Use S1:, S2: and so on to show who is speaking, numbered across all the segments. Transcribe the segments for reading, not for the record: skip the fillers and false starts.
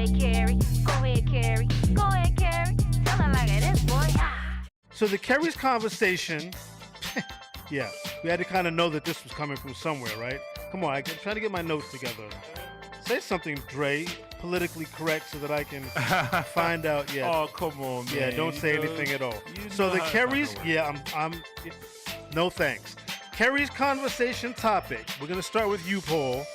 S1: ahead, Keri. Go ahead, Keri. Go ahead, Keri. Tell her like it is, boy.
S2: So the Keri's conversation, yeah, we had to kind of know that this was coming from somewhere, right? Come on, I'm trying to get my notes together. Say something, Dre, politically correct so that I can find out. Yeah.
S3: Oh, come on, man.
S2: Yeah, don't say anything at all. So the Keri's, no thanks. Keri's conversation topic. We're going to start with you, Paul.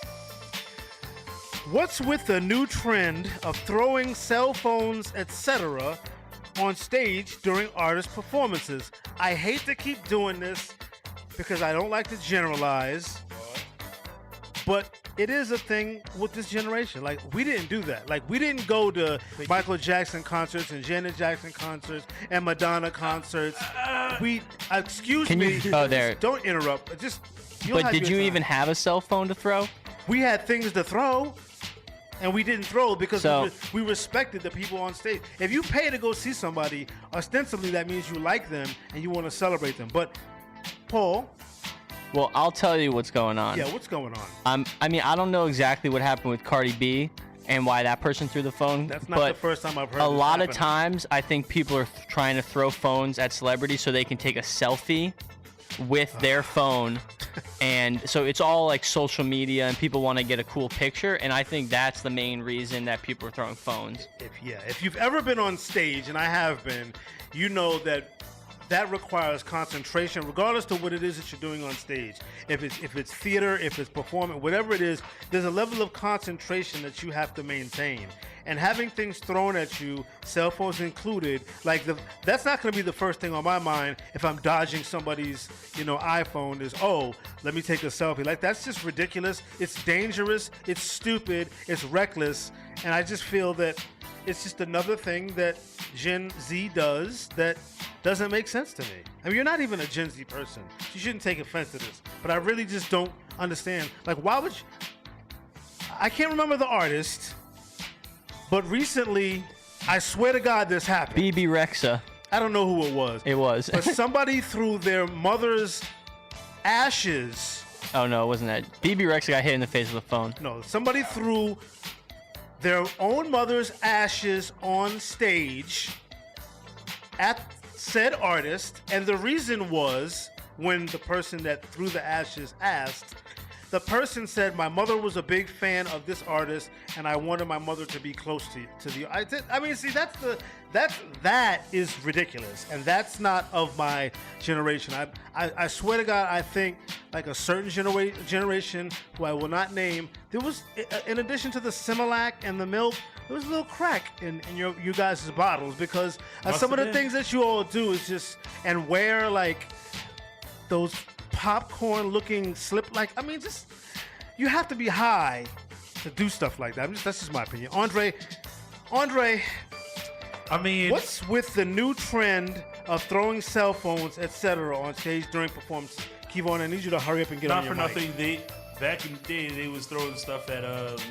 S2: What's with the new trend of throwing cell phones, etc., on stage during artist performances? I hate to keep doing this because I don't like to generalize, but it is a thing with this generation. Like, we didn't do that. Like, we didn't go to Michael Jackson concerts and Janet Jackson concerts and Madonna concerts. Excuse me. Don't interrupt.
S4: But did you even have a cell phone to throw?
S2: We had things to throw, and we didn't throw because we respected the people on stage. If you pay to go see somebody, ostensibly that means you like them and you want to celebrate them. But, Paul...
S4: Well, I'll tell you what's going on.
S2: Yeah, what's going on?
S4: I don't know exactly what happened with Cardi B and why that person threw the phone.
S2: That's not the first time I've heard
S4: a lot of times, I think people are trying to throw phones at celebrities so they can take a selfie with their phone. And so it's all like social media and people want to get a cool picture. And I think that's the main reason that people are throwing phones.
S2: If you've ever been on stage, and I have been, you know that requires concentration, regardless to what it is that you're doing on stage. If it's theater, if it's performing, whatever it is, there's a level of concentration that you have to maintain. And having things thrown at you, cell phones included, that's not going to be the first thing on my mind if I'm dodging somebody's, iPhone. Is let me take a selfie. Like, that's just ridiculous. It's dangerous. It's stupid. It's reckless. And I just feel that it's just another thing that Gen Z does that doesn't make sense to me. I mean, you're not even a Gen Z person. You shouldn't take offense to this. But I really just don't understand. Like, why would you... I can't remember the artist, but recently, I swear to God, this happened.
S4: BB Rexa.
S2: I don't know who it was.
S4: It was.
S2: But somebody threw their mother's ashes...
S4: Oh, no, it wasn't that. BB Rexa got hit in the face with a phone.
S2: No, somebody threw their own mother's ashes on stage at said artist, and the reason was, when the person that threw the ashes asked, the person said, my mother was a big fan of this artist and I wanted my mother to be close to the... I mean, see, that is ridiculous, and that's not of my generation. I swear to God, I think like a certain generation who I will not name, there was, in addition to the Similac and the milk, there was a little crack in you guys' bottles, because some of the things that you all do is just, and wear like those popcorn looking you have to be high to do stuff like that. That's just my opinion. Andre,
S3: I mean,
S2: what's with the new trend of throwing cell phones, etc., on stage during performances? KeVaughn, I need you to hurry up and get on your mic.
S3: Not for nothing, back in the day, they was throwing stuff at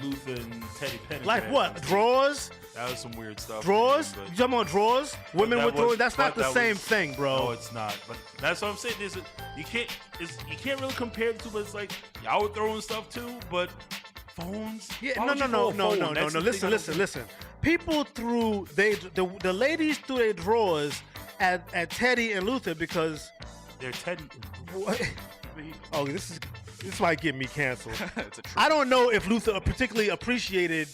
S3: Luther and Teddy Pendergrass.
S2: Like what? Drawers?
S3: That was some weird stuff.
S2: Drawers? You talking about drawers? Women were throwing. That's not the same thing, bro.
S3: No, it's not. But that's what I'm saying. You can't really compare the two. But it's like y'all were throwing stuff too. But phones?
S2: Yeah, no. Listen. People threw the ladies threw their drawers at Teddy and Luther because
S3: they're Teddy.
S2: What? Oh, this might get me canceled. I don't know if Luther particularly appreciated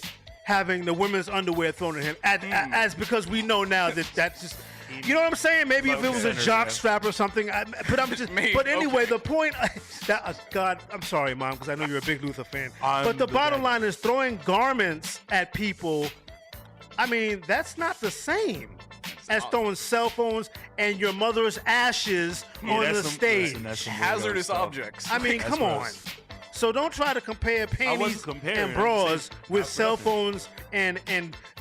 S2: having the women's underwear thrown at him, as because we know now that's just, you know what I'm saying? Maybe if it was a jock strap or something. But anyway, the point. God, I'm sorry, Mom, because I know you're a big Luther fan. But the bottom line is throwing garments at people. I mean, that's not the same as throwing cell phones and your mother's ashes on the stage.
S5: Hazardous objects.
S2: I mean, come on. So don't try to compare panties and bras with cell phones and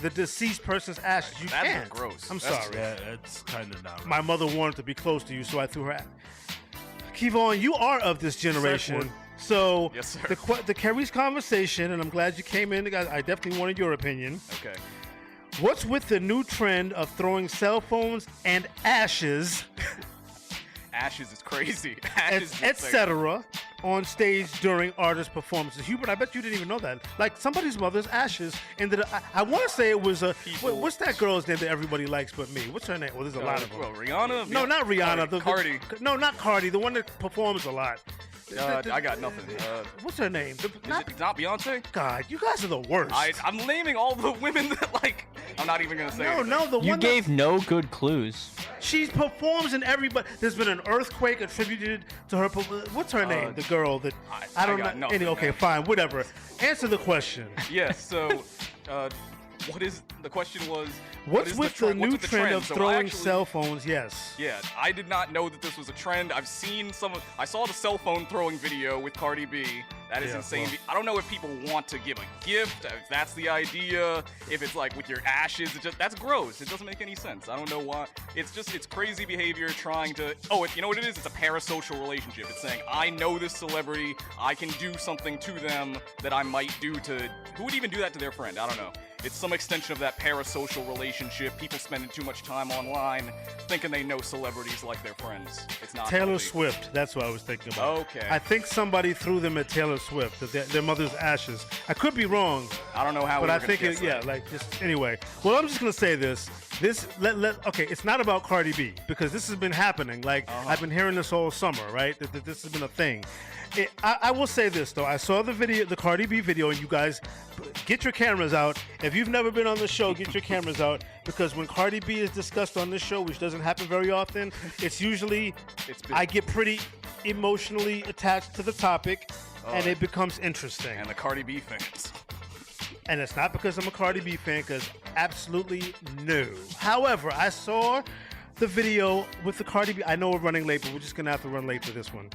S2: the deceased person's ashes. You can't.
S5: That's gross.
S2: I'm sorry.
S3: Yeah, it's kind of not.
S2: My mother wanted to be close to you, so I threw her. KeVaughn, you are of this generation. So
S5: yes, sir.
S2: The Keri's conversation, and I'm glad you came in. I definitely wanted your opinion.
S5: Okay.
S2: What's with the new trend of throwing cell phones and ashes,
S5: ashes is crazy,
S2: etc., on stage during artist performances. Hubert, I bet you didn't even know that. Like somebody's mother's ashes ended up, I want to say it was what's that girl's name that everybody likes but me? What's her name? Well, there's a lot of them.
S5: Well, Rihanna?
S2: No, not Rihanna.
S5: Cardi.
S2: No, not Cardi. The one that performs a lot.
S5: I got nothing.
S2: What's her name?
S5: It's not Beyonce?
S2: God, you guys are the worst.
S5: I'm naming all the women that, like, I'm not even going to say anything.
S2: No, the
S4: You
S2: one
S4: gave no good clues.
S2: she performs in everybody. There's been an earthquake attributed to her. What's her name? The girl that I don't
S5: got
S2: know.
S5: nothing,
S2: Okay,
S5: man.
S2: fine, whatever. Answer the question.
S5: Yes, so, what is, the question was,
S2: What's with the new trend of
S5: So
S2: throwing
S5: actually-
S2: cell phones? Yes.
S5: Yeah, I did not know that this was a trend. I've seen I saw the cell phone throwing video with Cardi B. That is
S2: Yeah,
S5: insane.
S2: well.
S5: I don't know if people want to give a gift, if that's the idea, if it's like with your ashes. That's gross. It doesn't make any sense. I don't know why. It's crazy behavior trying to, you know what it is? It's a parasocial relationship. It's saying, I know this celebrity, I can do something to them that I might do to, who would even do that to their friend? I don't know. It's some extension of that parasocial relationship. People spending too much time online, thinking they know celebrities like their friends. It's not
S2: Taylor
S5: healthy.
S2: Swift. That's what I was thinking about.
S5: Okay.
S2: I think somebody threw them at Taylor Swift, their mother's ashes. I could be wrong,
S5: I don't know how.
S2: but
S5: we
S2: I
S5: were gonna
S2: think
S5: guess that.
S2: like just anyway. Well, I'm just gonna say this. Okay, it's not about Cardi B because this has been happening. Like I've been hearing this all summer, right? That this has been a thing. I will say this though. I saw the video, the Cardi B video, and you guys get your cameras out. If you've never been on the show, get your cameras out because when Cardi B is discussed on this show, which doesn't happen very often, it's usually I get pretty emotionally attached to the topic, and it becomes interesting.
S5: And the Cardi B fans.
S2: And it's not because I'm a Cardi B fan, because absolutely no. However, I saw the video with the Cardi B. I know we're running late, but we're just going to have to run late for this one.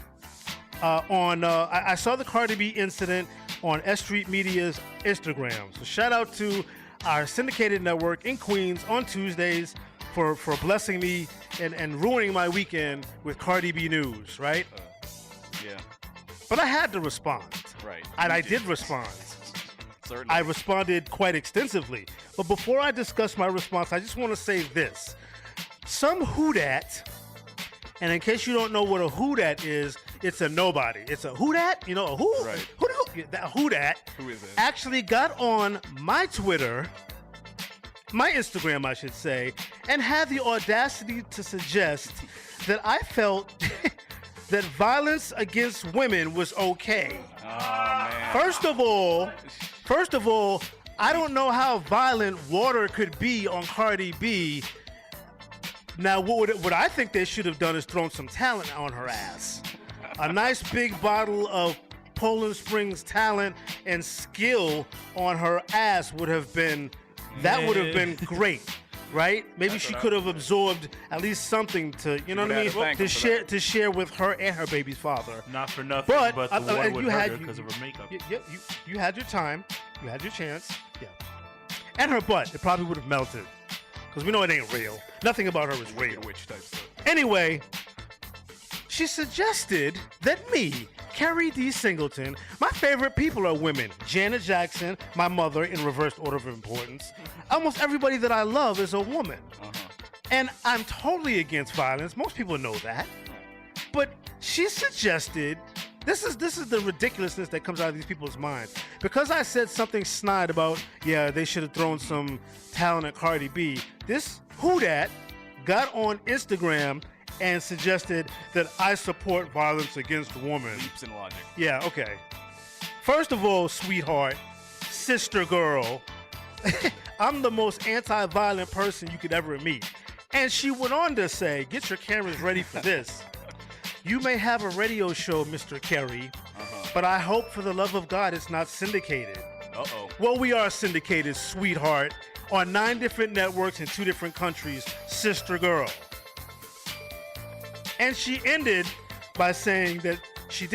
S2: I saw the Cardi B incident on S Street Media's Instagram. So shout out to our syndicated network in Queens on Tuesdays for blessing me and ruining my weekend with Cardi B news, right?
S5: Yeah.
S2: But I had to respond.
S5: Right.
S2: And
S5: You
S2: I
S5: did.
S2: did respond.
S5: Certainly.
S2: I responded quite extensively. But before I discuss my response, I just want to say this. Some hoodat, and in case you don't know what a hoodat is, it's a nobody. It's a hoodat, you know, a who?
S5: Right.
S2: That hoodat
S5: Who is it?
S2: actually got on my Twitter, my Instagram, I should say, and had the audacity to suggest that I felt that violence against women was okay.
S5: Oh, man.
S2: First of all, I don't know how violent water could be on Cardi B. Now, what I think they should have done is thrown some talent on her ass. A nice big bottle of Poland Springs talent and skill on her ass would have been great, right? Maybe she could have absorbed at least something to, you know what I
S5: would have
S2: mean,
S5: to thank him for
S2: to share with her and her baby's father.
S3: Not for nothing, but the water would hurt her because of her makeup.
S2: You had your time. You had your chance. Yeah. And her butt. It probably would have melted. Because we know it ain't real. Nothing about her is real.
S5: Witch type stuff.
S2: Anyway, she suggested that me, Keri D. Singleton, my favorite people are women. Janet Jackson, my mother in reverse order of importance. Almost everybody that I love is a woman. And I'm totally against violence. Most people know that. But she suggested, this is the ridiculousness that comes out of these people's minds. Because I said something snide about, they should have thrown some talent at Cardi B, this hoodat got on Instagram and suggested that I support violence against women.
S5: Leaps in logic.
S2: Yeah, okay. First of all, sweetheart, sister girl, I'm the most anti-violent person you could ever meet. And she went on to say, get your cameras ready for this. You may have a radio show, Mr. Keri, but I hope for the love of God it's not syndicated.
S5: Uh-oh.
S2: Well, we are syndicated, sweetheart, on 9 different networks in 2 different countries, sister girl. And she ended by saying that she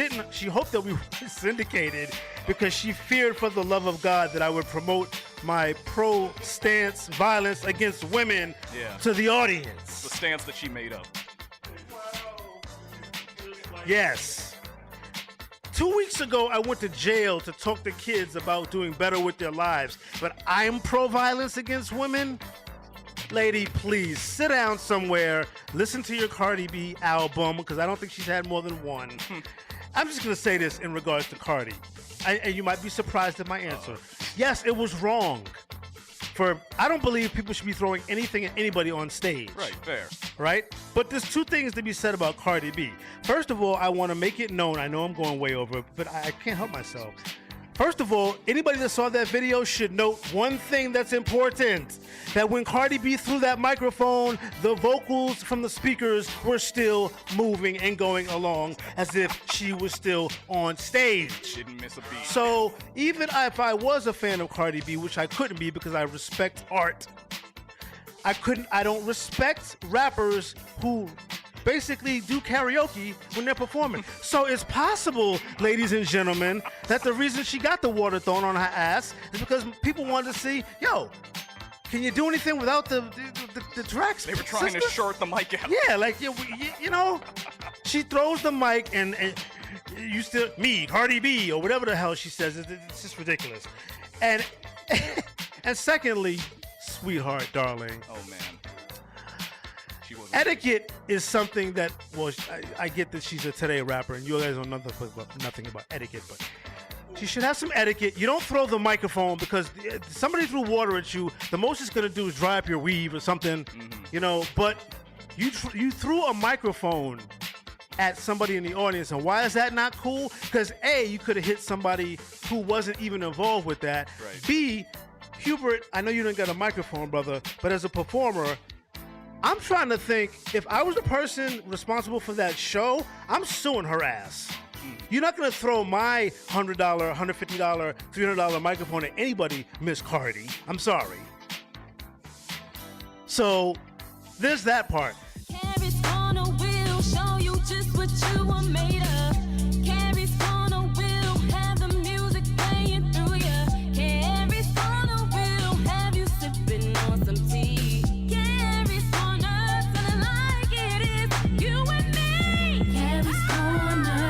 S2: hoped that we were syndicated because she feared for the love of God that I would promote my pro-stance violence against women to the audience.
S5: The stance that she made up.
S2: Yes. 2 weeks ago, I went to jail to talk to kids about doing better with their lives, but I'm pro-violence against women? Lady, please sit down somewhere, listen to your Cardi B album, because I don't think she's had more than one, I'm just gonna say this in regards to Cardi, and you might be surprised at my answer. Yes, it was wrong. I don't believe people should be throwing anything at anybody on stage.
S5: Right, fair.
S2: Right? But there's two things to be said about Cardi B. First of all, I want to make it known. I know I'm going way over, but I can't help myself. First of all, anybody that saw that video should note one thing that's important. That when Cardi B threw that microphone, the vocals from the speakers were still moving and going along as if she was still on stage.
S5: Didn't miss a beat.
S2: So even if I was a fan of Cardi B, which I couldn't be because I respect art, I don't respect rappers who basically do karaoke when they're performing. So it's possible, ladies and gentlemen, that the reason she got the water thrown on her ass is because people wanted to see, yo, can you do anything without the tracks?
S5: They were trying to short the mic out.
S2: Yeah, like, you know, she throws the mic and you still, me, Cardi B, or whatever the hell she says. It's just ridiculous. And and secondly, sweetheart, darling.
S5: Oh, man.
S2: Etiquette is something that, well, I get that she's a today rapper, and you guys know nothing about etiquette, but she should have some etiquette. You don't throw the microphone because somebody threw water at you. The most it's going to do is dry up your weave or something, you know, but you threw a microphone at somebody in the audience, and why is that not cool? Because A, you could have hit somebody who wasn't even involved with that.
S5: Right.
S2: B, Hubert, I know you didn't got a microphone, brother, but as a performer, I'm trying to think, if I was the person responsible for that show, I'm suing her ass. You're not going to throw my $100, $150, $300 microphone at anybody, Miss Cardi. I'm sorry. So there's that part.
S6: Keri's Korner will show you just what you are made of. Keri's Korner will have the music playing through ya. Keri's Korner will have you sipping on some tea.